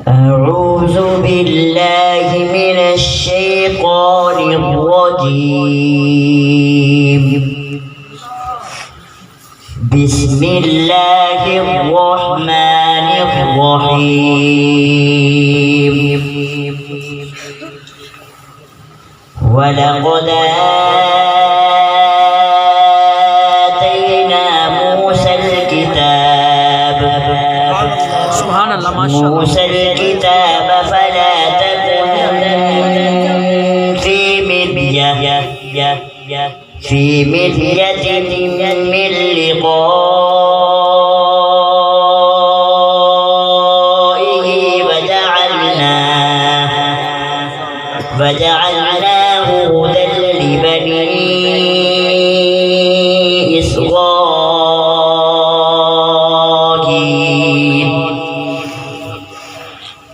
أعوذ بالله من الشيطان الرجيم. بسم الله الرحمن الرحيم. ولقد آتينا موسى الكتاب فلا تكن في مرية من لقائه وجعلناه هدى لبني إسرائيل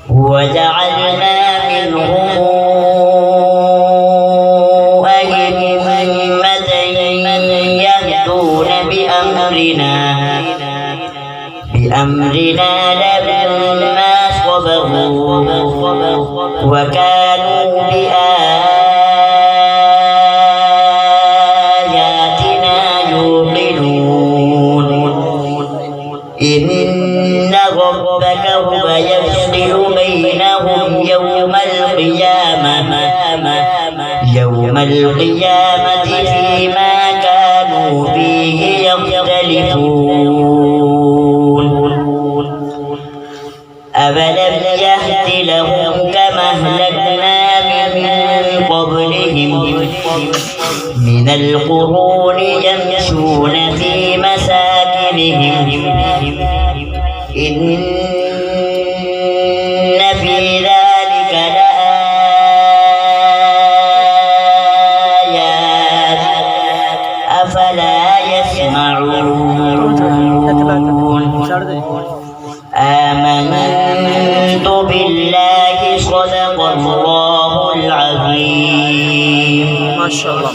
وجعلنا منهم أئمة يهدون بأمرنا لما صبروا وكانوا بآياتنا يوقنون. إن ربك هو يفصل بينهم يوم القيامة فيما كانوا فيه يختلفون. أولم يهد لهم كما أهلكنا من قبلهم من القرون يمشون في مساكنهم إن في ذلك لآيات أفلا يسمعون. آمنت بالله صدق الله العظيم. ما شاء الله.